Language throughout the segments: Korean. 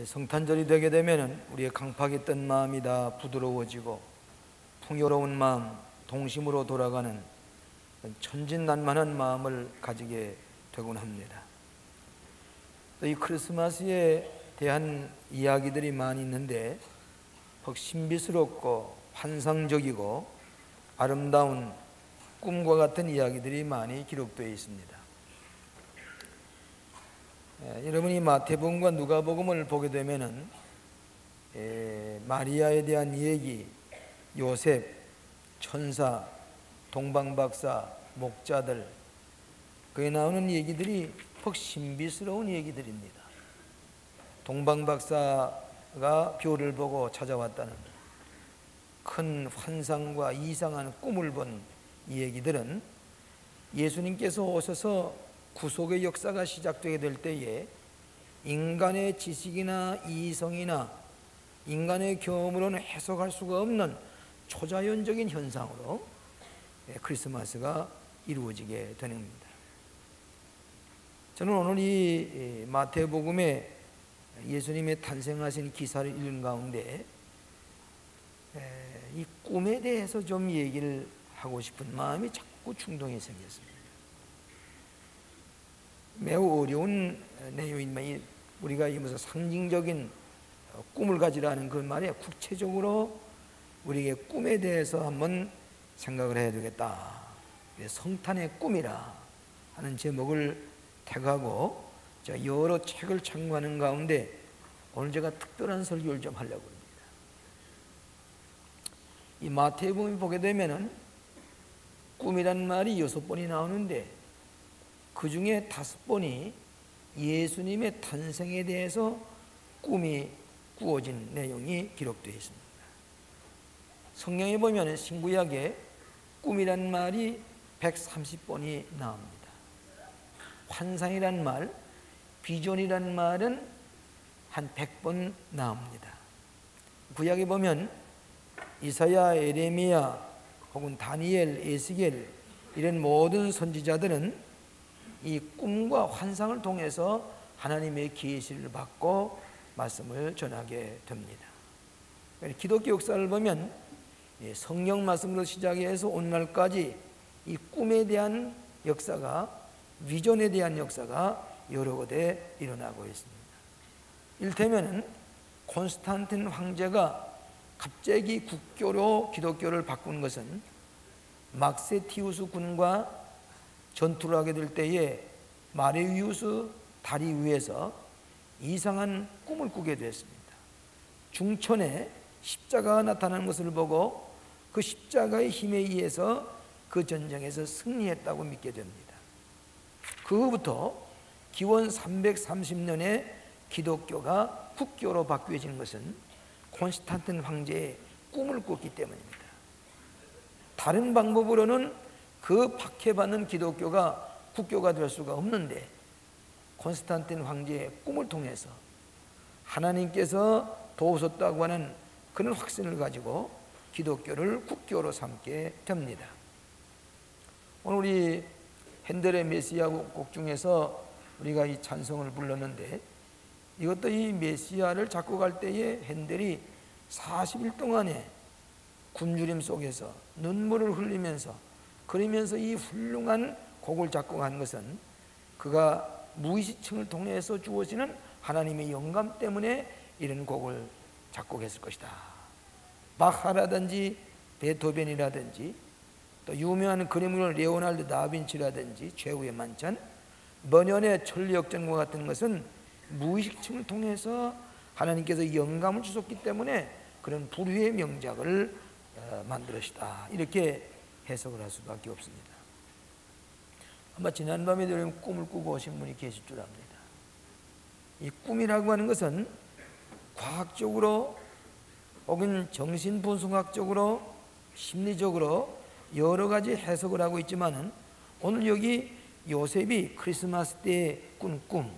성탄절이 되게 되면 우리의 강팍했던 마음이 다 부드러워지고 풍요로운 마음, 동심으로 돌아가는 천진난만한 마음을 가지게 되곤 합니다. 또 이 크리스마스에 대한 이야기들이 많이 있는데 신비스럽고 환상적이고 아름다운 꿈과 같은 이야기들이 많이 기록되어 있습니다. 여러분이 마태복음과 누가복음을 보게 되면은 마리아에 대한 얘기, 요셉, 천사, 동방박사, 목자들, 거기에 나오는 얘기들이 퍽 신비스러운 얘기들입니다. 동방박사가 별을 보고 찾아왔다는 큰 환상과 이상한 꿈을 본 이 얘기들은 예수님께서 오셔서 구속의 역사가 시작되게 될 때에 인간의 지식이나 이성이나 인간의 경험으로는 해석할 수가 없는 초자연적인 현상으로 크리스마스가 이루어지게 되는 겁니다. 저는 오늘 이 마태복음에 예수님의 탄생하신 기사를 읽은 가운데 이 꿈에 대해서 좀 얘기를 하고 싶은 마음이 자꾸 충동이 생겼습니다. 매우 어려운 내용이지만 우리가 이 무슨 상징적인 꿈을 가지라는 그 말에 구체적으로 우리에게 꿈에 대해서 한번 생각을 해야 되겠다. 성탄의 꿈이라 하는 제목을 택하고 여러 책을 참고하는 가운데 오늘 제가 특별한 설교를 좀 하려고 합니다. 이 마태복음 보게 되면은 꿈이란 말이 6번이 나오는데 그 중에 5번이 예수님의 탄생에 대해서 꿈이 꾸어진 내용이 기록되어 있습니다. 성경에 보면 신구약에 꿈이란 말이 130번이 나옵니다. 환상이란 말, 비전이란 말은 한 100번 나옵니다. 구약에 보면 이사야, 예레미야 혹은 다니엘, 에스겔 이런 모든 선지자들은 이 꿈과 환상을 통해서 하나님의 계시를 받고 말씀을 전하게 됩니다. 기독교 역사를 보면 성령 말씀으로 시작해서 오늘날까지 이 꿈에 대한 역사가, 비전에 대한 역사가 여러 곳에 일어나고 있습니다. 이를테면 콘스탄틴 황제가 갑자기 국교로 기독교를 바꾼 것은 막세티우스 군과 전투를 하게 될 때에 마레위우스 다리 위에서 이상한 꿈을 꾸게 됐습니다. 중천에 십자가가 나타나는 것을 보고 그 십자가의 힘에 의해서 그 전쟁에서 승리했다고 믿게 됩니다. 그 후부터 기원 330년에 기독교가 국교로 바뀌어진 것은 콘스탄틴 황제의 꿈을 꿨기 때문입니다. 다른 방법으로는 그 박해받는 기독교가 국교가 될 수가 없는데 콘스탄틴 황제의 꿈을 통해서 하나님께서 도우셨다고 하는 그런 확신을 가지고 기독교를 국교로 삼게 됩니다. 오늘 우리 핸델의 메시아 곡 중에서 우리가 이 찬송을 불렀는데 이것도 이 메시아를 작곡할 때에 핸델이 40일 동안에 굶주림 속에서 눈물을 흘리면서 그러면서 이 훌륭한 곡을 작곡한 것은 그가 무의식층을 통해서 주어지는 하나님의 영감 때문에 이런 곡을 작곡했을 것이다. 바하라든지 베토벤이라든지 또 유명한 그림을 레오나르도 다빈치라든지 최후의 만찬, 번연의 천리역전과 같은 것은 무의식층을 통해서 하나님께서 영감을 주셨기 때문에 그런 불후의 명작을 만들었다. 이렇게 해석을 할 수밖에 없습니다. 아마 지난밤에도 여러분 꿈을 꾸고 오신 분이 계실 줄 압니다. 이 꿈이라고 하는 것은 과학적으로 혹은 정신분석학적으로 심리적으로 여러 가지 해석을 하고 있지만은 오늘 여기 요셉이 크리스마스 때에 꾼 꿈,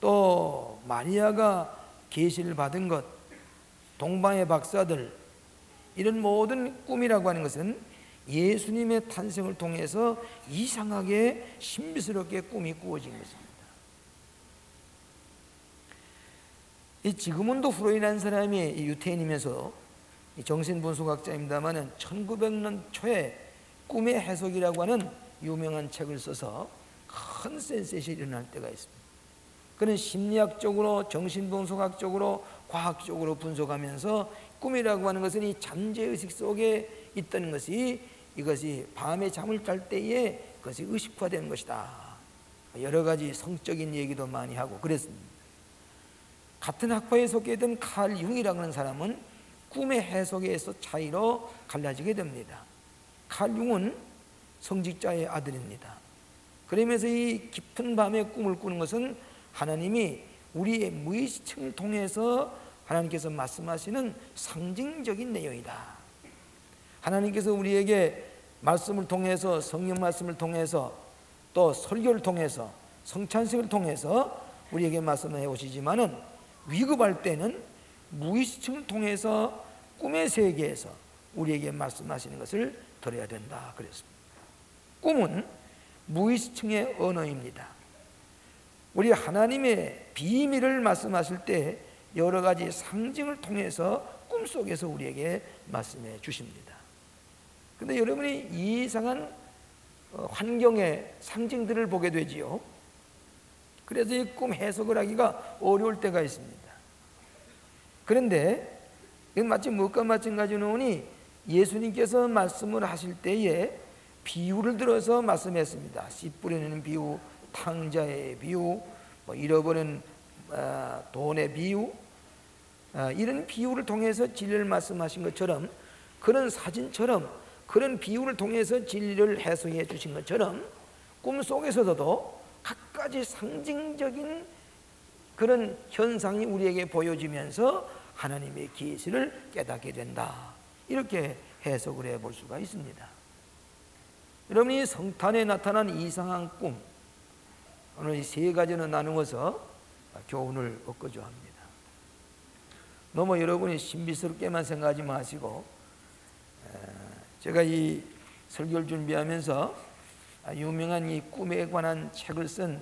또 마리아가 계시를 받은 것, 동방의 박사들 이런 모든 꿈이라고 하는 것은 예수님의 탄생을 통해서 이상하게 신비스럽게 꿈이 꾸어진 것입니다. 이 지그문드 프로이드라는 사람이 유태인이면서 정신분석학자입니다마는 1900년 초에 꿈의 해석이라고 하는 유명한 책을 써서 큰 센세이션이 일어날 때가 있습니다. 그는 심리학적으로, 정신분석학적으로, 과학적으로 분석하면서 꿈이라고 하는 것은 이 잠재의식 속에 있다는 것이, 이것이 밤에 잠을 잘 때에 그것이 의식화되는 것이다. 여러 가지 성적인 얘기도 많이 하고 그랬습니다. 같은 학파에 속해 있던 칼 융이라고 하는 사람은 꿈의 해석에서 차이로 갈라지게 됩니다. 칼 융은 성직자의 아들입니다. 그러면서 이 깊은 밤에 꿈을 꾸는 것은 하나님이 우리의 무의식층을 통해서 하나님께서 말씀하시는 상징적인 내용이다. 하나님께서 우리에게 말씀을 통해서, 성령 말씀을 통해서, 또 설교를 통해서, 성찬식을 통해서 우리에게 말씀을 해오시지만은 위급할 때는 무의식층을 통해서 꿈의 세계에서 우리에게 말씀하시는 것을 들어야 된다 그랬습니다. 꿈은 무의식층의 언어입니다. 우리 하나님의 비밀을 말씀하실 때 여러 가지 상징을 통해서 꿈속에서 우리에게 말씀해 주십니다. 그런데 여러분이 이상한 환경의 상징들을 보게 되지요. 그래서 이 꿈 해석을 하기가 어려울 때가 있습니다. 그런데 이건 마치 무엇과 마찬가지로니 예수님께서 말씀을 하실 때에 비유를 들어서 말씀했습니다. 씨 뿌리는 비유, 탕자의 비유, 잃어버린 돈의 비유, 이런 비유를 통해서 진리를 말씀하신 것처럼, 그런 사진처럼, 그런 비유를 통해서 진리를 해석해 주신 것처럼 꿈속에서도 각가지 상징적인 그런 현상이 우리에게 보여지면서 하나님의 계시를 깨닫게 된다, 이렇게 해석을 해볼 수가 있습니다. 여러분이 성탄에 나타난 이상한 꿈, 오늘 이 세 가지로 나누어서 교훈을 얻고자 합니다. 너무 여러분이 신비스럽게만 생각하지 마시고, 제가 이 설교를 준비하면서 유명한 이 꿈에 관한 책을 쓴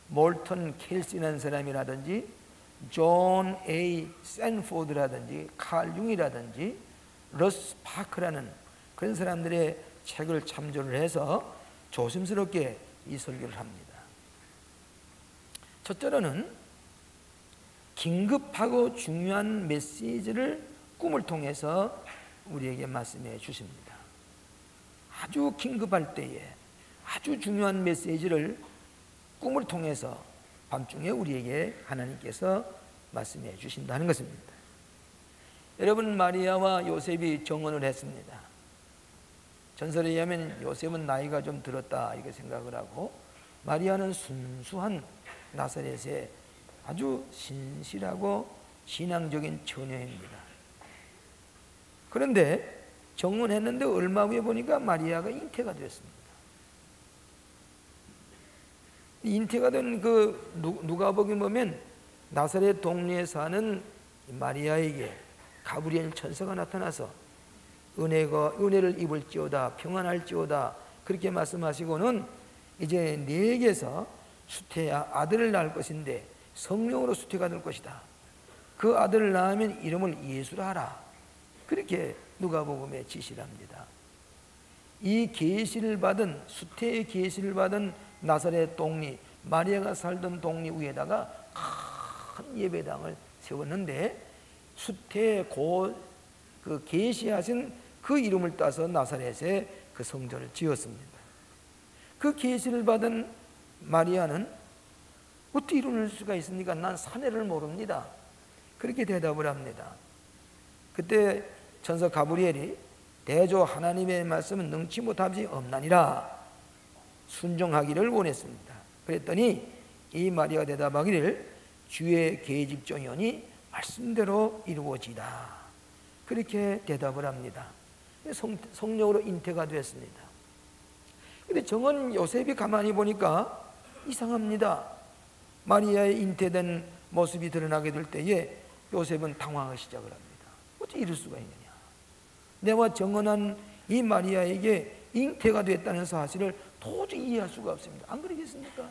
몰턴 켈시라는 사람이라든지, 존 A. 샌포드라든지, 칼 융이라든지, 러스 파크라는 그런 사람들의 책을 참조를 해서 조심스럽게 이 설교를 합니다. 첫째로는 긴급하고 중요한 메시지를 꿈을 통해서 우리에게 말씀해 주십니다. 아주 긴급할 때에 아주 중요한 메시지를 꿈을 통해서 밤중에 우리에게 하나님께서 말씀해 주신다는 것입니다. 여러분, 마리아와 요셉이 정혼을 했습니다. 전설에 의하면 요셉은 나이가 좀 들었다 이렇게 생각을 하고, 마리아는 순수한 나사렛의 아주 신실하고 신앙적인 처녀입니다. 그런데 정혼했는데 얼마 후에 보니까 마리아가 잉태가 됐습니다. 잉태가 된 그 누가복음 보면 나사렛 동네에 사는 마리아에게 가브리엘 천사가 나타나서 은혜를 입을지어다, 평안할지어다, 그렇게 말씀하시고는 이제 네게서 수태야 아들을 낳을 것인데 성령으로 수태가 될 것이다. 그 아들을 낳으면 이름을 예수라 하라. 그렇게 누가복음에 지시를 합니다. 이 계시를 받은, 수태의 계시를 받은 나사렛 동리, 마리아가 살던 동리 위에다가 큰 예배당을 세웠는데, 수태의 그 계시하신 그 이름을 따서 나사렛에 그 성전을 지었습니다. 그 계시를 받은 마리아는 어떻게 이룰 수가 있습니까? 난 사내를 모릅니다. 그렇게 대답을 합니다. 그때 천사 가브리엘이 대저 하나님의 말씀은 능치 못함이 없나니라 순종하기를 원했습니다. 그랬더니 이 마리아가 대답하기를 주의 계집종이오니 말씀대로 이루어지다. 그렇게 대답을 합니다. 성령으로 잉태가 됐습니다. 그런데 정은 요셉이 가만히 보니까 이상합니다. 마리아의 잉태된 모습이 드러나게 될 때에 요셉은 당황하기 시작을 합니다. 어떻게 이럴 수가 있느냐? 내가 정언한 이 마리아에게 잉태가 됐다는 사실을 도저히 이해할 수가 없습니다. 안 그러겠습니까?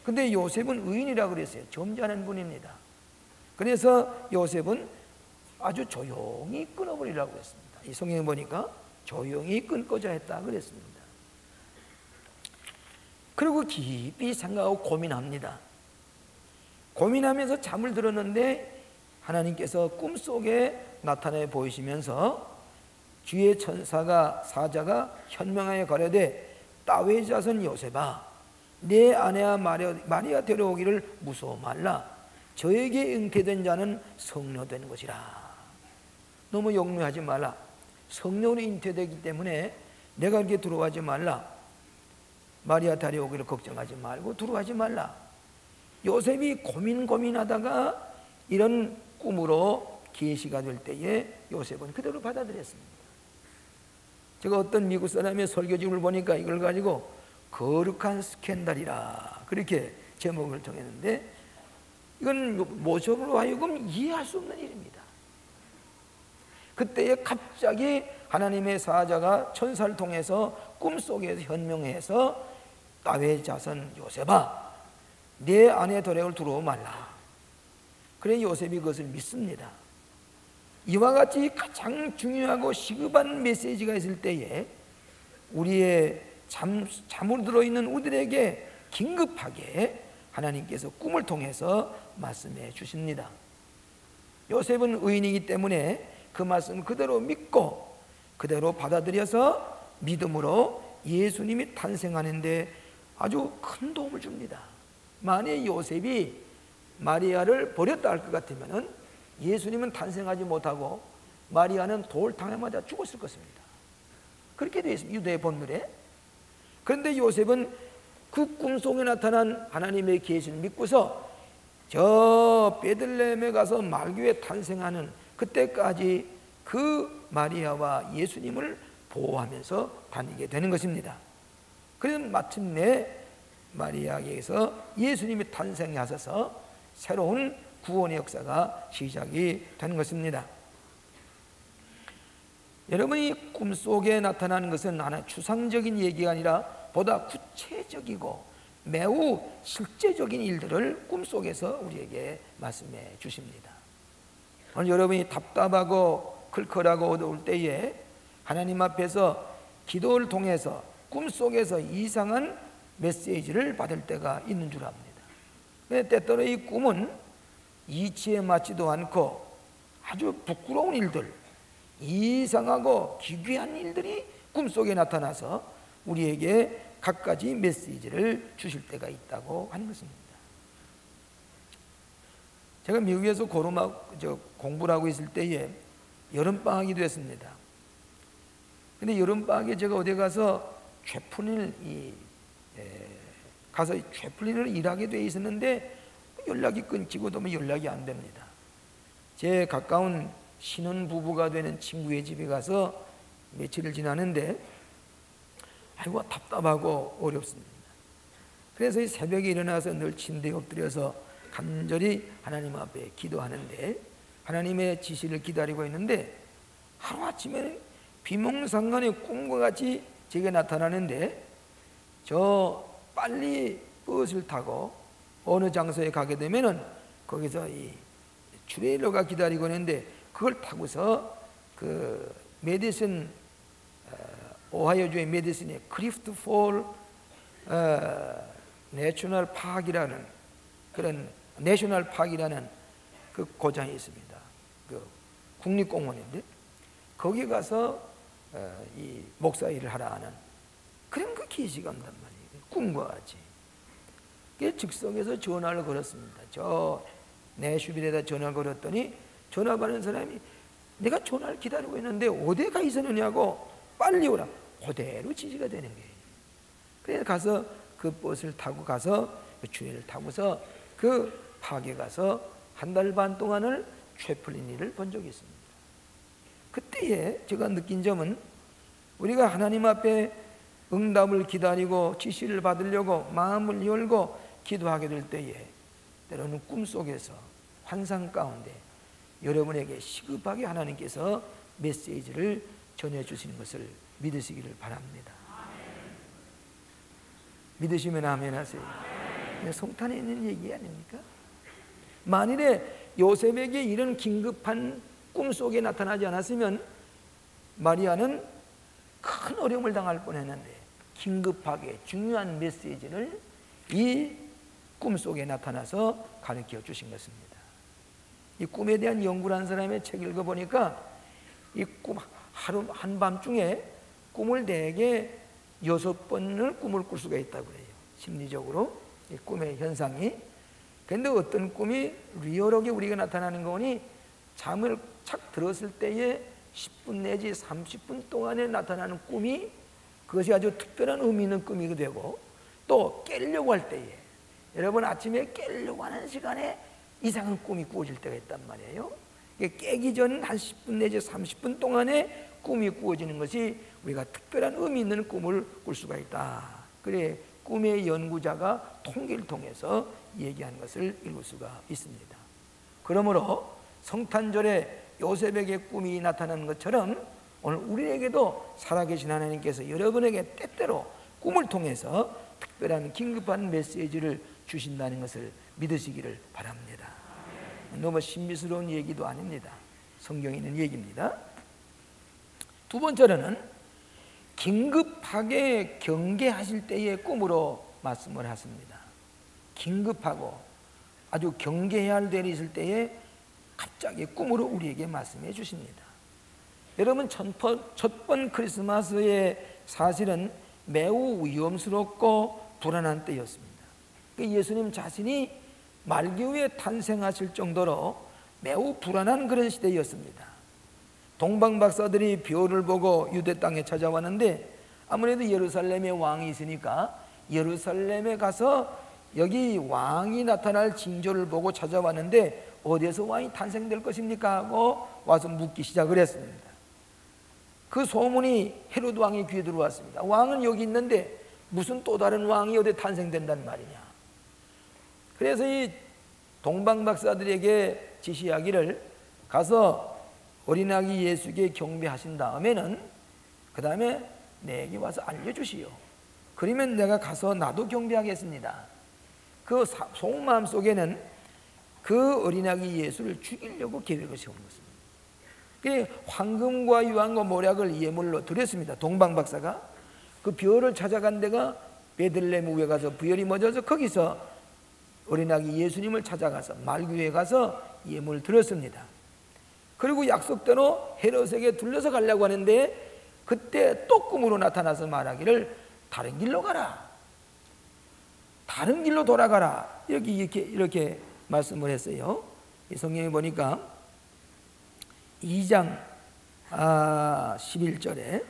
근데 요셉은 의인이라고 그랬어요. 점잖은 분입니다. 그래서 요셉은 아주 조용히 끊어버리라고 했습니다. 이 성경에 보니까 조용히 끊고자 했다 그랬습니다. 그리고 깊이 생각하고 고민합니다. 고민하면서 잠을 들었는데 하나님께서 꿈속에 나타내 보이시면서 주의 천사가 사자가 현명하여 가려되 다윗 자손 요셉아 내 아내와 마리아 데려오기를 무서워 말라. 저에게 잉태된 자는 성녀된 것이라. 너무 역류하지 말라. 성령으로 잉태되기 때문에 내가 이렇게 들어가지 말라. 마리아 데려오기를 걱정하지 말고 들어가지 말라. 요셉이 고민하다가 이런 꿈으로 계시가 될 때에 요셉은 그대로 받아들였습니다. 제가 어떤 미국 사람의 설교집을 보니까 이걸 가지고 거룩한 스캔들이라 그렇게 제목을 정했는데, 이건 모sob으로 하여금 이해할 수 없는 일입니다. 그때에 갑자기 하나님의 사자가 천사를 통해서 꿈속에서 현명해서 다윗 자손 요셉아 내 아내 도력을 두려워 말라. 그래 요셉이 그것을 믿습니다. 이와 같이 가장 중요하고 시급한 메시지가 있을 때에 우리의 잠으로 들어있는 우리들에게 긴급하게 하나님께서 꿈을 통해서 말씀해 주십니다. 요셉은 의인이기 때문에 그 말씀을 그대로 믿고 그대로 받아들여서 믿음으로 예수님이 탄생하는데 아주 큰 도움을 줍니다. 만약 요셉이 마리아를 버렸다 할 것 같으면 예수님은 탄생하지 못하고 마리아는 돌 당에 맞아 죽었을 것입니다. 그렇게 되어 있습니다. 유대의 본문에. 그런데 요셉은 그 꿈속에 나타난 하나님의 계시를 믿고서 저 베들레헴에 가서 말교에 탄생하는 그때까지 그 마리아와 예수님을 보호하면서 다니게 되는 것입니다. 그래서 마침내 마리아에게서 예수님이 탄생하셔서 새로운 구원의 역사가 시작이 되는 것입니다. 여러분이 꿈속에 나타나는 것은 하나의 추상적인 얘기가 아니라 보다 구체적이고 매우 실제적인 일들을 꿈속에서 우리에게 말씀해 주십니다. 오늘 여러분이 답답하고 클컬하고 어두울 때에 하나님 앞에서 기도를 통해서 꿈속에서 이상한 메시지를 받을 때가 있는 줄 압니다. 때때로 이 꿈은 이치에 맞지도 않고 아주 부끄러운 일들, 이상하고 기괴한 일들이 꿈속에 나타나서 우리에게 갖가지 메시지를 주실 때가 있다고 하는 것입니다. 제가 미국에서 공부를 하고 있을 때에 여름방학이 됐습니다. 근데 여름방학에 제가 어디 가서 채플린을 일하게 돼 있었는데 연락이 끊기고 또 연락이 안 됩니다. 제 가까운 신혼부부가 되는 친구의 집에 가서 며칠을 지나는데 아이고 답답하고 어렵습니다. 그래서 이 새벽에 일어나서 늘 침대에 엎드려서 간절히 하나님 앞에 기도하는데 하나님의 지시를 기다리고 있는데 하루아침에 비몽사몽의 꿈과 같이 제게 나타나는데 저 빨리 버스를 타고 어느 장소에 가게 되면은 거기서 이 트레일러가 기다리고 있는데 그걸 타고서 그 메디슨 오하이오주의 메디슨의 크리프트 폴 내셔널 파크라는 그런 내셔널 파크라는 그 고장이 있습니다. 그 국립공원인데 거기 가서 이 목사 일을 하라 하는 그런 그 계시가 온단 말이에요. 꿈과 같이. 그래서 즉석에서 전화를 걸었습니다. 저 내슈빌에다 전화를 걸었더니 전화 받는 사람이 내가 전화를 기다리고 있는데 어디에 가 있었느냐고 빨리 오라. 그대로 지시가 되는 거예요. 그래서 가서 그 버스를 타고 가서 그 주행을 타고서 그 파악에 가서 한 달 반 동안을 채플린 일을 본 적이 있습니다. 그때에 제가 느낀 점은 우리가 하나님 앞에 응답을 기다리고 지시를 받으려고 마음을 열고 기도하게 될 때에 때로는 꿈속에서 환상 가운데 여러분에게 시급하게 하나님께서 메시지를 전해주시는 것을 믿으시기를 바랍니다. 믿으시면 아멘 하세요. 성탄에 있는 얘기 아닙니까? 만일에 요셉에게 이런 긴급한 꿈 속에 나타나지 않았으면 마리아는 큰 어려움을 당할 뻔했는데 긴급하게 중요한 메시지를 이 꿈 속에 나타나서 가르쳐 주신 것입니다. 이 꿈에 대한 연구를 한 사람의 책 읽어보니까 이 꿈 하루 한밤중에 꿈을 대개 6번을 꿈을 꿀 수가 있다고 해요. 심리적으로 이 꿈의 현상이. 그런데 어떤 꿈이 리얼하게 우리가 나타나는 거니 잠을 착 들었을 때에 10분 내지 30분 동안에 나타나는 꿈이 그것이 아주 특별한 의미 있는 꿈이 되고, 또 깨려고 할 때에, 여러분 아침에 깨려고 하는 시간에 이상한 꿈이 꾸어질 때가 있단 말이에요. 깨기 전 한 10분 내지 30분 동안에 꿈이 꾸어지는 것이 우리가 특별한 의미 있는 꿈을 꿀 수가 있다. 그래 꿈의 연구자가 통계를 통해서 얘기한 것을 읽을 수가 있습니다. 그러므로 성탄절에 요셉에게 꿈이 나타나는 것처럼 오늘 우리에게도 살아계신 하나님께서 여러분에게 때때로 꿈을 통해서 특별한 긴급한 메시지를 주신다는 것을 믿으시기를 바랍니다. 너무 신비스러운 얘기도 아닙니다. 성경에 있는 얘기입니다. 두 번째로는 긴급하게 경계하실 때의 꿈으로 말씀을 하십니다. 긴급하고 아주 경계해야 할 일이 있을 때에 갑자기 꿈으로 우리에게 말씀해 주십니다. 여러분 첫 번 크리스마스에 사실은 매우 위험스럽고 불안한 때였습니다. 예수님 자신이 말기후에 탄생하실 정도로 매우 불안한 그런 시대였습니다. 동방박사들이 별을 보고 유대 땅에 찾아왔는데 아무래도 예루살렘에 왕이 있으니까 예루살렘에 가서 여기 왕이 나타날 징조를 보고 찾아왔는데 어디에서 왕이 탄생될 것입니까? 하고 와서 묻기 시작을 했습니다. 그 소문이 헤로드 왕의 귀에 들어왔습니다. 왕은 여기 있는데 무슨 또 다른 왕이 어디 탄생된단 말이냐. 그래서 이 동방박사들에게 지시하기를 가서 어린아기 예수께 경배하신 다음에는 그 다음에 내게 와서 알려주시오. 그러면 내가 가서 나도 경배하겠습니다. 그 속마음 속에는 그 어린아기 예수를 죽이려고 계획을 세운 것입니다. 황금과 유황과 모략을 예물로 드렸습니다. 동방박사가 그 별을 찾아간 데가 베들레헴 우에 가서 부열이 멎어서 거기서 어린아기 예수님을 찾아가서 말구에 가서 예물을 드렸습니다. 그리고 약속대로 헤롯에게 둘러서 가려고 하는데 그때 또 꿈으로 나타나서 말하기를 다른 길로 가라, 다른 길로 돌아가라, 이렇게 말씀을 했어요. 이 성경에 보니까 2장 11절에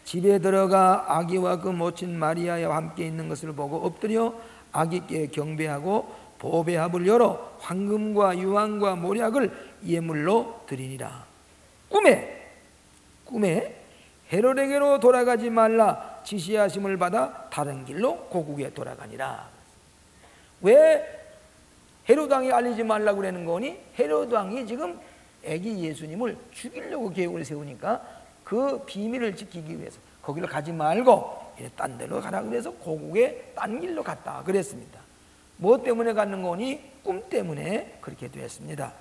집에 들어가 아기와 그 모친 마리아와 함께 있는 것을 보고 엎드려 아기께 경배하고 보배합을 열어 황금과 유황과 모략을 예물로 드리니라. 꿈에 헤롯에게로 돌아가지 말라 지시하심을 받아 다른 길로 고국에 돌아가니라. 왜 헤롯 왕이 알리지 말라고 그러는 거니? 헤롯 왕이 지금 아기 예수님을 죽이려고 계획을 세우니까 그 비밀을 지키기 위해서 거기로 가지 말고 딴 데로 가라 그래서 고국에 딴 길로 갔다 그랬습니다. 뭐 때문에 갔는 거니? 꿈 때문에 그렇게 되었습니다.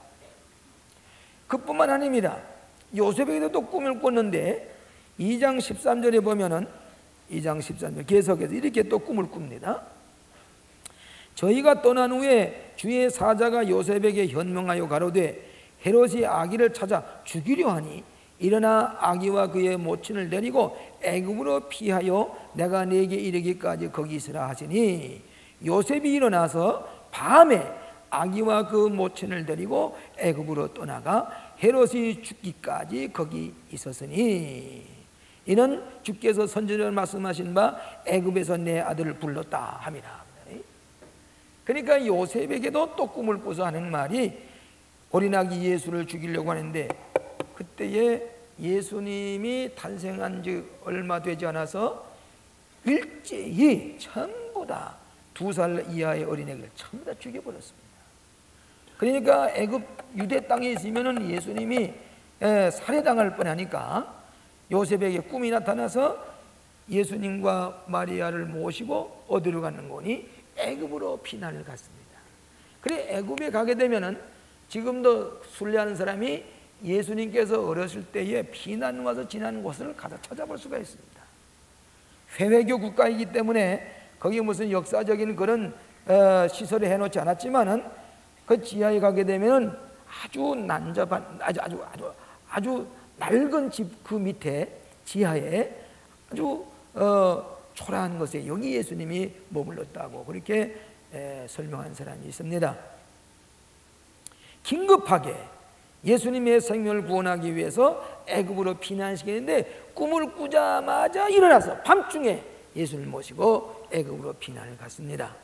그뿐만 아닙니다. 요셉에게도 또 꿈을 꿨는데 2장 13절에 보면은 2장 13절 계속해서 이렇게 또 꿈을 꿉니다. 저희가 떠난 후에 주의 사자가 요셉에게 현명하여 가로되 헤롯이 아기를 찾아 죽이려 하니 일어나 아기와 그의 모친을 데리고 애굽으로 피하여 내가 네게 이르기까지 거기 있으라 하시니 요셉이 일어나서 밤에 아기와 그 모친을 데리고 애굽으로 떠나가 헤롯이 죽기까지 거기 있었으니 이는 주께서 선지자로 말씀하신 바 애굽에서 내 아들을 불렀다 함이라. 그러니까 요셉에게도 또 꿈을 꿔서 하는 말이 어린아기 예수를 죽이려고 하는데 그때에 예수님이 탄생한 지 얼마 되지 않아서 일제히 전부 다 2살 이하의 어린애를 전부 다 죽여버렸습니다. 그러니까 애굽 유대 땅에 있으면 예수님이 살해당할 뻔하니까 요셉에게 꿈이 나타나서 예수님과 마리아를 모시고 어디로 가는 거니? 애굽으로 피난을 갔습니다. 그래 애굽에 가게 되면은 지금도 순례하는 사람이 예수님께서 어렸을 때에 피난 와서 지난 곳을 가서 찾아볼 수가 있습니다. 회회교 국가이기 때문에 거기 무슨 역사적인 그런 시설을 해놓지 않았지만은 그 지하에 가게 되면은 아주 난잡한 아주 낡은 집 그 밑에 지하에 아주 초라한 곳에 여기 예수님이 머물렀다고 그렇게 설명한 사람이 있습니다. 긴급하게 예수님의 생명을 구원하기 위해서 애굽으로 피난시키는데 꿈을 꾸자마자 일어나서 밤중에 예수를 모시고 애굽으로 피난을 갔습니다.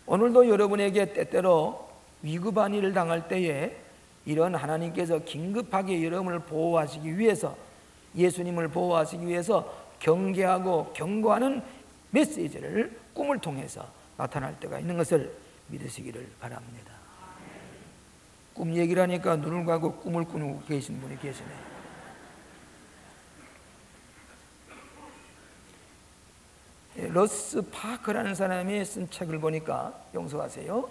오늘도 여러분에게 때때로 위급한 일을 당할 때에 이런 하나님께서 긴급하게 여러분을 보호하시기 위해서, 예수님을 보호하시기 위해서 경계하고 경고하는 메시지를 꿈을 통해서 나타날 때가 있는 것을 믿으시기를 바랍니다. 꿈 얘기를 하니까 눈을 감고 꿈을 꾸고 계신 분이 계시네요. 러스 파크라는 사람이 쓴 책을 보니까, 용서하세요,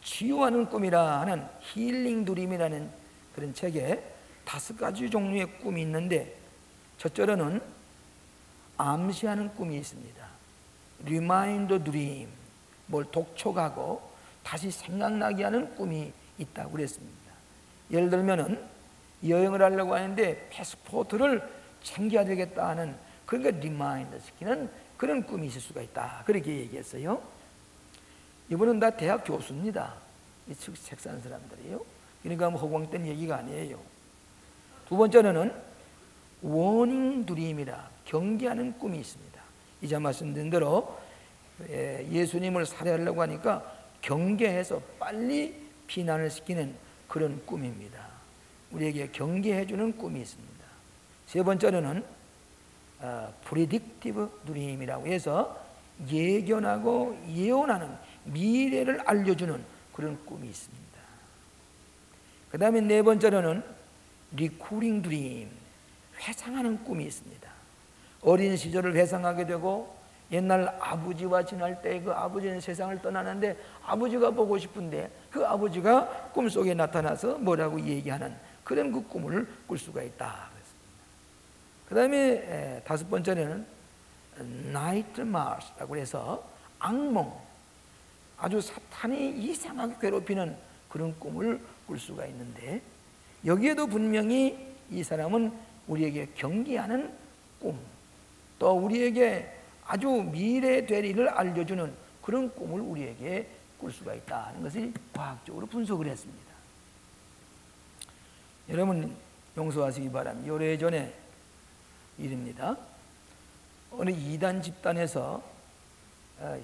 치유하는 꿈이라 하는 힐링 드림이라는 그런 책에 5가지 종류의 꿈이 있는데, 첫째로는 암시하는 꿈이 있습니다. 리마인더 드림, 뭘 독촉하고 다시 생각나게 하는 꿈이 있다고 그랬습니다. 예를 들면은 여행을 하려고 하는데 패스포트를 챙겨야 되겠다 하는, 그러니까 리마인더 시키는 그런 꿈이 있을 수가 있다, 그렇게 얘기했어요. 이분은 다 대학 교수입니다. 이 책 쓴 사람들이에요. 그러니까 뭐 허공된 얘기가 아니에요. 두 번째로는 워닝 드림이라 경계하는 꿈이 있습니다. 이제 말씀드린 대로 예수님을 살해하려고 하니까 경계해서 빨리 피난을 시키는 그런 꿈입니다. 우리에게 경계해주는 꿈이 있습니다. 세 번째로는 프리딕티브 드림이라고 해서 예견하고 예언하는, 미래를 알려주는 그런 꿈이 있습니다. 그 다음에 네 번째로는 리쿠링 드림, 회상하는 꿈이 있습니다. 어린 시절을 회상하게 되고 옛날 아버지와 지날 때 그 아버지는 세상을 떠나는데 아버지가 보고 싶은데 그 아버지가 꿈속에 나타나서 뭐라고 얘기하는 그런 그 꿈을 꿀 수가 있다. 그 다음에 5번째는 나이트마스라고 해서 악몽, 아주 사탄이 이상하게 괴롭히는 그런 꿈을 꿀 수가 있는데, 여기에도 분명히 이 사람은 우리에게 경계하는 꿈, 또 우리에게 아주 미래 될 일을 알려주는 그런 꿈을 우리에게 꿀 수가 있다는 것을 과학적으로 분석을 했습니다. 여러분 용서하시기 바랍니다. 오래전에 일입니다. 어느 이단 집단에서,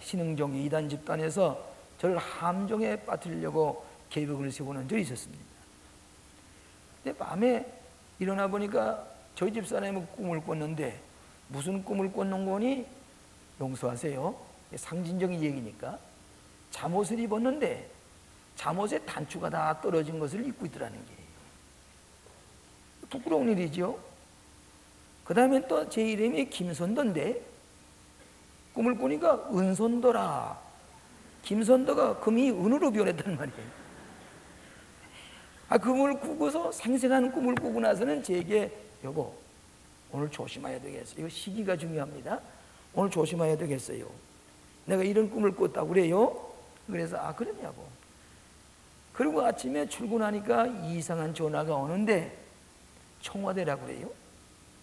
신흥종교 이단 집단에서 저를 함정에 빠뜨리려고 계획을 세우는 적이 있었습니다. 근데 밤에 일어나 보니까 저희 집사람은 꿈을 꿨는데, 무슨 꿈을 꿨는 거니? 용서하세요, 상징적인 얘기니까 잠옷을 입었는데 잠옷에 단추가 다 떨어진 것을 입고 있더라는 게 부끄러운 일이죠. 그 다음에 또 제 이름이 김선도인데 꿈을 꾸니까 은선도라, 김선도가 금이 은으로 변했단 말이에요. 꿈을 꾸고서 생생한 꿈을 꾸고 나서는 제게, 여보 오늘 조심해야 되겠어요. 이거 시기가 중요합니다. 오늘 조심해야 되겠어요. 내가 이런 꿈을 꿨다고 그래요. 그래서 그러냐고. 그리고 아침에 출근하니까 이상한 전화가 오는데 청와대라고 그래요.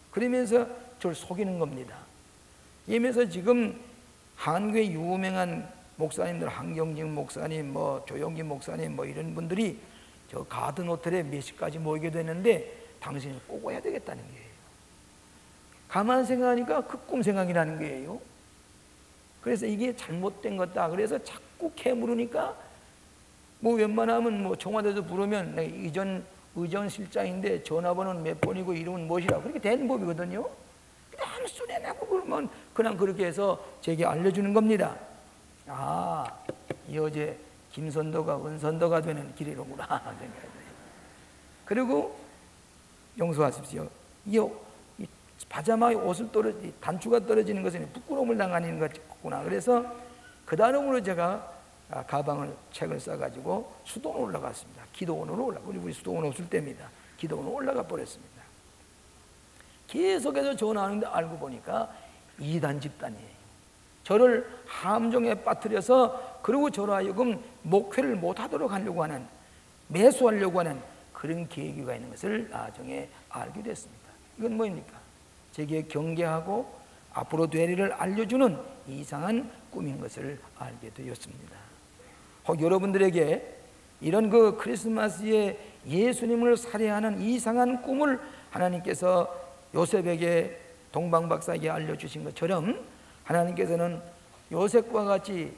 그러면서 저를 속이는 겁니다. 이러면서 지금 한국의 유명한 목사님들, 한경진 목사님, 조영진 목사님, 이런 분들이 저 가든 호텔에 몇 시까지 모이게 되는데 당신이 꼭 와야 되겠다는 거예요. 가만 생각하니까 그 꿈 생각이 나는 거예요. 그래서 이게 잘못된 거다. 그래서 자꾸 캐물으니까 웬만하면 청와대에서 부르면 내가 의전실장인데 전화번호는 몇 번이고 이름은 무엇이라고 그렇게 된 법이거든요. 아무 소리 안 하고 그러면 그냥 그렇게 해서 제게 알려주는 겁니다. 이 어제 김선도가 은선도가 되는 길이로구나. 그리고 용서하십시오. 이 파자마에 옷을 단추가 떨어지는 것은 부끄러움을 당하는 것이구나. 그래서 그 다음으로 제가 가방을 책을 싸가지고 수도원으로 올라갔습니다. 기도원으로 우리 수도원 없을 때입니다. 기도원으로 올라가 버렸습니다. 계속해서 전화하는데 알고 보니까 이단 집단이에요. 저를 함정에 빠뜨려서 그리고 저로 하여금 목회를 못하도록 하려고 하는, 매수하려고 하는 그런 계기가 있는 것을 나중에 알게 됐습니다. 이건 뭐입니까? 제게 경계하고 앞으로 되리를 알려주는 이상한 꿈인 것을 알게 되었습니다. 혹 여러분들에게 이런 그 크리스마스에 예수님을 살해하는 이상한 꿈을 하나님께서 요셉에게, 동방박사에게 알려주신 것처럼 하나님께서는 요셉과 같이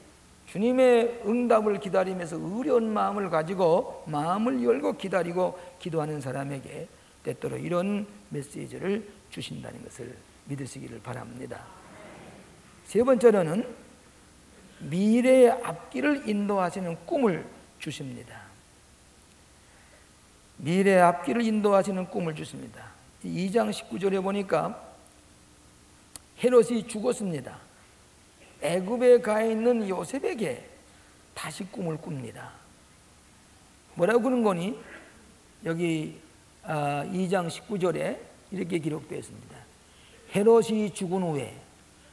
주님의 응답을 기다리면서 의로운 마음을 가지고 마음을 열고 기다리고 기도하는 사람에게 때때로 이런 메시지를 주신다는 것을 믿으시기를 바랍니다. 세 번째로는 미래의 앞길을 인도하시는 꿈을 주십니다. 미래의 앞길을 인도하시는 꿈을 주십니다. 2장 19절에 보니까 헤롯이 죽었습니다. 애굽에 가 있는 요셉에게 다시 꿈을 꿉니다. 뭐라고 그런 거니? 여기 2장 19절에 이렇게 기록되어 있습니다. 헤롯이 죽은 후에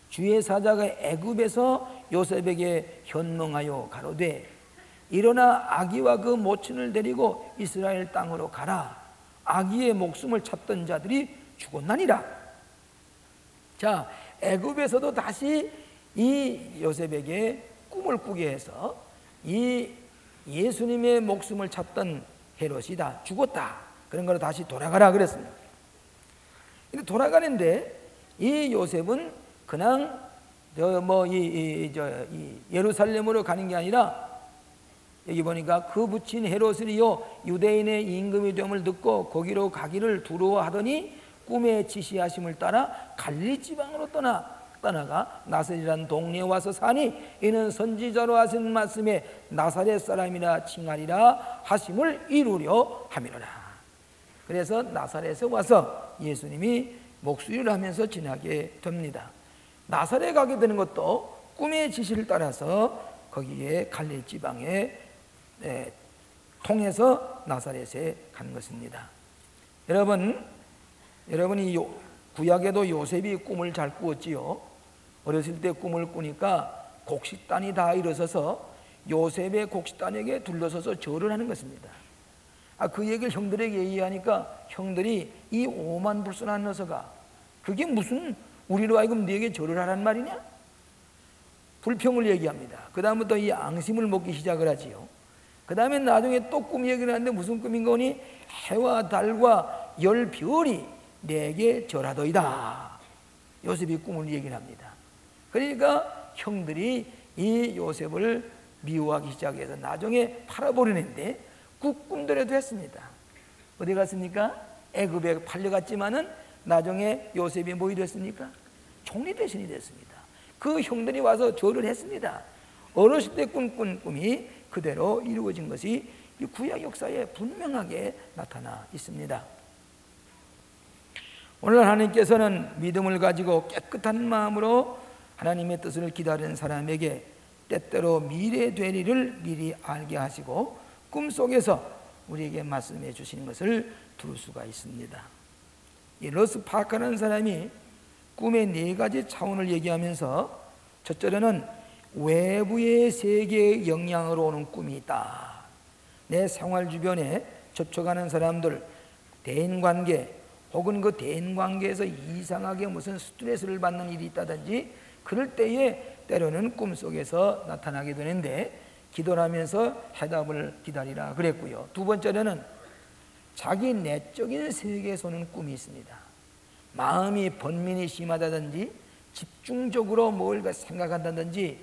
주의 사자가 애굽에서 요셉에게 현몽하여 가로되 일어나 아기와 그 모친을 데리고 이스라엘 땅으로 가라. 아기의 목숨을 찾던 자들이 죽었나니라. 자, 애굽에서도 다시 이 요셉에게 꿈을 꾸게 해서 이 예수님의 목숨을 찾던 헤롯이 다 죽었다. 그런 거로 다시 돌아가라 그랬습니다. 근데 돌아가는데 이 요셉은 그냥 예루살렘으로 가는 게 아니라 여기 보니까 그 부친 헤롯이요 유대인의 임금이 됨을 듣고 거기로 가기를 두려워하더니 꿈에 지시하심을 따라 갈릴리 지방으로 떠나가 나사렛이라는 동네에 와서 사니 이는 선지자로 하신 말씀에 나사렛 사람이라 칭하리라 하심을 이루려 함이로라. 그래서 나사렛에 와서 예수님이 목수일을 하면서 지나게 됩니다. 나사렛에 가게 되는 것도 꿈의 지시를 따라서 거기에 갈릴리 지방에 통해서 나사렛에 간 것입니다. 여러분이 구약에도 요셉이 꿈을 잘 꾸었지요. 어렸을 때 꿈을 꾸니까 곡식단이 다 일어서서 요셉의 곡식단에게 둘러서서 절을 하는 것입니다. 그 얘기를 형들에게 얘기하니까 형들이 이 오만불순한 녀석아, 그게 무슨 우리로 하여금 네게 절을 하란 말이냐? 불평을 얘기합니다. 그 다음부터 이 앙심을 먹기 시작을 하지요. 그 다음에 나중에 또 꿈 얘기를 하는데 무슨 꿈인 거니? 해와 달과 열 별이 내게 절하더이다. 요셉이 꿈을 얘기를 합니다. 그러니까 형들이 이 요셉을 미워하기 시작해서 나중에 팔아버리는데 그 꿈대로도 했습니다. 어디 갔습니까? 애굽에 팔려갔지만은 나중에 요셉이 뭐 이랬습니까? 총리 대신이 됐습니다. 그 형들이 와서 절을 했습니다. 어렸을 때 꿈꾼 꿈이 그대로 이루어진 것이 이 구약 역사에 분명하게 나타나 있습니다. 오늘 하나님께서는 믿음을 가지고 깨끗한 마음으로 하나님의 뜻을 기다리는 사람에게 때때로 미래 될 일을 미리 알게 하시고 꿈속에서 우리에게 말씀해 주시는 것을 들을 수가 있습니다. 이 러스 파크라는 사람이 꿈의 4가지 차원을 얘기하면서 첫째로는 외부의 세계의 영향으로 오는 꿈이 있다. 내 생활 주변에 접촉하는 사람들, 대인관계 혹은 그 대인관계에서 이상하게 무슨 스트레스를 받는 일이 있다든지 그럴 때에 때로는 꿈속에서 나타나게 되는데 기도를 하면서 해답을 기다리라 그랬고요. 두 번째로는 자기 내적인 세계에서 오는 꿈이 있습니다. 마음이 번민이 심하다든지 집중적으로 뭘 생각한다든지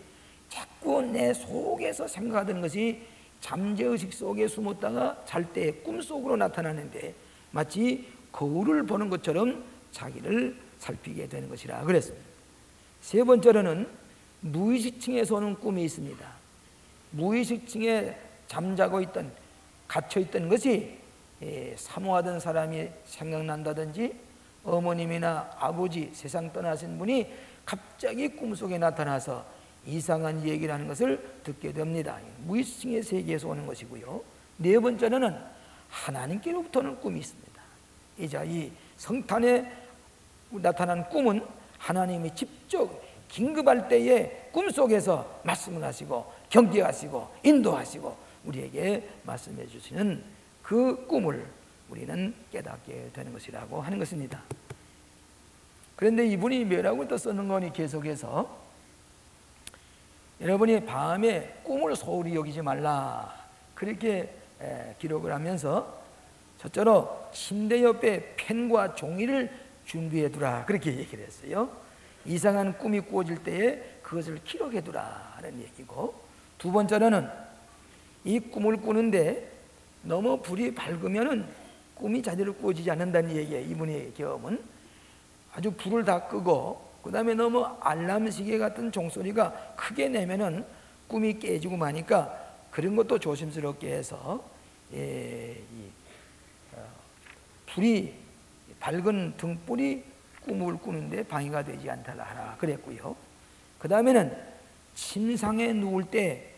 자꾸 내 속에서 생각하던 것이 잠재의식 속에 숨었다가 잘 때 꿈속으로 나타나는데 마치 거울을 보는 것처럼 자기를 살피게 되는 것이라 그랬습니다. 세 번째로는 무의식층에서 오는 꿈이 있습니다. 무의식층에 잠자고 있던, 갇혀있던 것이 사모하던 사람이 생각난다든지 어머님이나 아버지, 세상 떠나신 분이 갑자기 꿈속에 나타나서 이상한 얘기라는 것을 듣게 됩니다. 무의식의 세계에서 오는 것이고요. 네 번째로는 하나님께로부터는 꿈이 있습니다. 이자 이 성탄에 나타난 꿈은 하나님이 직접 긴급할 때에 꿈속에서 말씀을 하시고 경계하시고 인도하시고 우리에게 말씀해 주시는 그 꿈을 우리는 깨닫게 되는 것이라고 하는 것입니다. 그런데 이분이 뭐라고 또 쓰는 거니 계속해서 여러분이 밤에 꿈을 소홀히 여기지 말라 그렇게 기록을 하면서 첫째로 침대 옆에 펜과 종이를 준비해 두라 그렇게 얘기를 했어요. 이상한 꿈이 꾸어질 때에 그것을 기록해 두라 하는 얘기고, 두 번째로는 이 꿈을 꾸는데 너무 불이 밝으면은 꿈이 제대로 꾸어지지 않는다는 얘기예요. 이분의 경험은 아주 불을 다 끄고 그 다음에 너무 알람 시계 같은 종소리가 크게 내면은 꿈이 깨지고 마니까 그런 것도 조심스럽게 해서 불이 밝은 등불이 꿈을 꾸는데 방해가 되지 않도록 하라 그랬고요. 그 다음에는 침상에 누울 때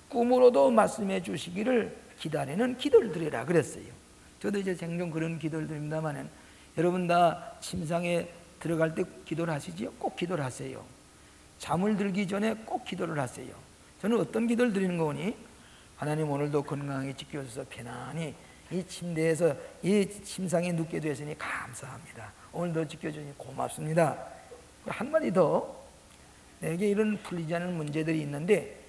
꿈으로도 말씀해 주시기를 기다리는 기도를 드리라 그랬어요. 저도 이제 종종 그런 기도를 드립니다만은 여러분 다 침상에 들어갈 때 기도를 하시지요? 꼭 기도를 하세요. 잠을 들기 전에 꼭 기도를 하세요. 저는 어떤 기도를 드리는 거니? 하나님 오늘도 건강하게 지켜주셔서 편안히 이 침대에서 이 침상에 눕게 되었으니 감사합니다. 오늘도 지켜주니 고맙습니다. 한마디 더, 내게 이런 풀리지 않은 문제들이 있는데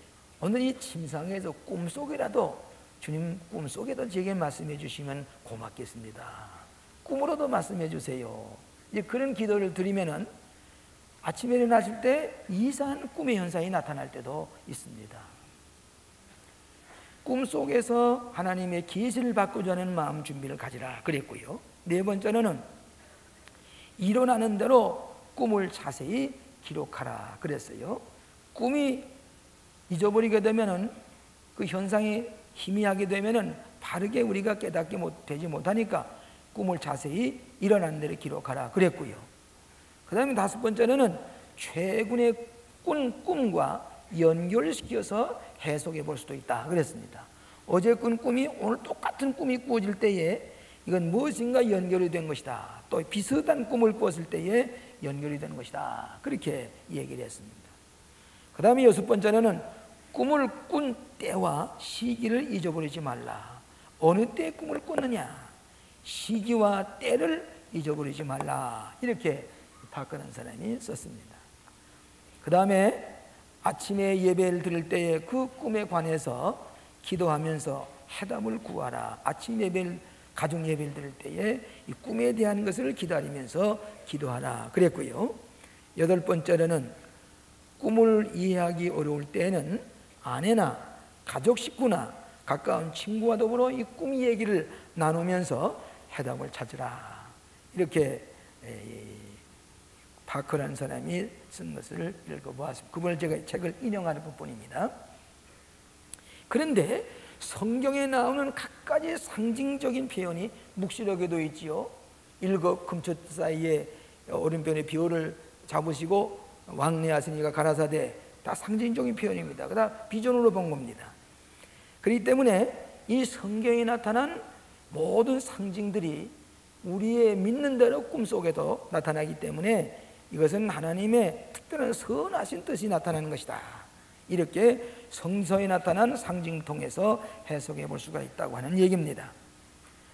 오늘 이 침상에서 꿈속이라도 주님 꿈속에도 제게 말씀해 주시면 고맙겠습니다. 꿈으로도 말씀해 주세요. 이제 그런 기도를 드리면은 아침에 일어나실 때 이상한 꿈의 현상이 나타날 때도 있습니다. 꿈속에서 하나님의 계시를 받고자 하는 마음 준비를 가지라 그랬고요. 네 번째로는 일어나는 대로 꿈을 자세히 기록하라 그랬어요. 꿈이 잊어버리게 되면은 그 현상이 희미하게 되면은 바르게 우리가 깨닫게 되지 못하니까 꿈을 자세히 일어나는 대로 기록하라 그랬고요. 그 다음에 다섯 번째로는 최근의 꾼 꿈과 연결시켜서 해석해 볼 수도 있다 그랬습니다. 어제 꾼 꿈이 오늘 똑같은 꿈이 꾸어질 때에 이건 무엇인가 연결이 된 것이다. 또 비슷한 꿈을 꾸었을 때에 연결이 된 것이다. 그렇게 얘기를 했습니다. 그 다음에 여섯 번째로는 꿈을 꾼 때와 시기를 잊어버리지 말라. 어느 때 꿈을 꿨느냐, 시기와 때를 잊어버리지 말라. 이렇게 바꾸는 사람이 썼습니다. 그 다음에 아침에 예배를 드릴 때에 그 꿈에 관해서 기도하면서 해답을 구하라. 아침 예배를, 가정 예배를 드릴 때에 이 꿈에 대한 것을 기다리면서 기도하라 그랬고요. 여덟 번째로는 꿈을 이해하기 어려울 때는 아내나 가족 식구나 가까운 친구와 더불어 이 꿈 얘기를 나누면서 해답을 찾으라. 이렇게 파커라는 사람이 쓴 것을 읽어보았습니다. 그분을 제가 책을 인용하는 것뿐입니다. 그런데 성경에 나오는 각가지 상징적인 표현이 묵시록에도 있지요. 일곱 금초 사이에 오른편에 비호를 잡으시고 왕래하시니가 가라사대, 다 상징적인 표현입니다. 다 비전으로 본 겁니다. 그렇기 때문에 이 성경에 나타난 모든 상징들이 우리의 믿는 대로 꿈속에도 나타나기 때문에 이것은 하나님의 특별한 선하신 뜻이 나타나는 것이다. 이렇게 성서에 나타난 상징 통해서 해석해 볼 수가 있다고 하는 얘기입니다.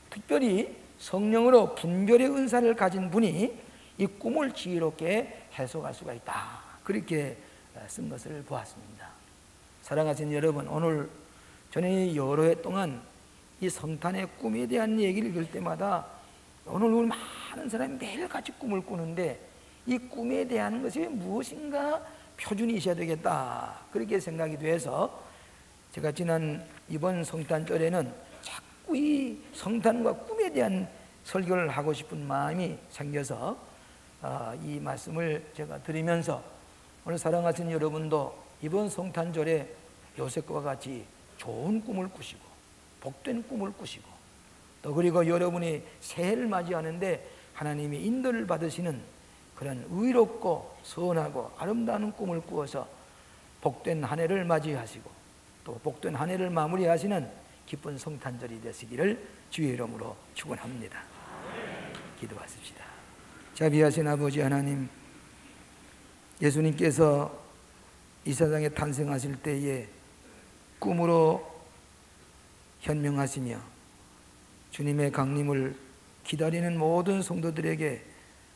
특별히 성령으로 분별의 은사를 가진 분이 이 꿈을 지혜롭게 해석할 수가 있다. 그렇게 쓴 것을 보았습니다. 사랑하시는 여러분, 오늘 저는 여러 해 동안 이 성탄의 꿈에 대한 얘기를 읽을 때마다 오늘 우리 많은 사람이 매일같이 꿈을 꾸는데 이 꿈에 대한 것이 무엇인가 표준이 있어야 되겠다, 그렇게 생각이 돼서 제가 지난 이번 성탄절에는 자꾸 이 성탄과 꿈에 대한 설교를 하고 싶은 마음이 생겨서 이 말씀을 제가 드리면서 오늘 사랑하시는 여러분도 이번 성탄절에 요셉과 같이 좋은 꿈을 꾸시고 복된 꿈을 꾸시고 또 그리고 여러분이 새해를 맞이하는데 하나님의 인도를 받으시는 그런 의롭고 선하고 아름다운 꿈을 꾸어서 복된 한 해를 맞이하시고 또 복된 한 해를 마무리하시는 기쁜 성탄절이 되시기를 주의 이름으로 축원합니다. 기도하십시다. 자비하신 아버지 하나님, 예수님께서 이 세상에 탄생하실 때에 꿈으로 현명하시며 주님의 강림을 기다리는 모든 성도들에게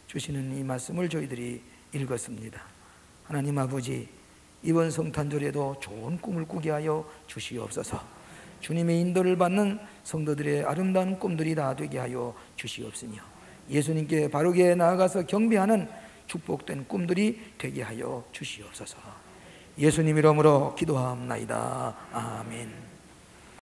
주시는 이 말씀을 저희들이 읽었습니다. 하나님 아버지, 이번 성탄절에도 좋은 꿈을 꾸게 하여 주시옵소서. 주님의 인도를 받는 성도들의 아름다운 꿈들이 다 되게 하여 주시옵으며 예수님께 바르게 나아가서 경배하는 축복된 꿈들이 되게 하여 주시옵소서. 예수님 이름으로 기도하옵나이다. 아멘.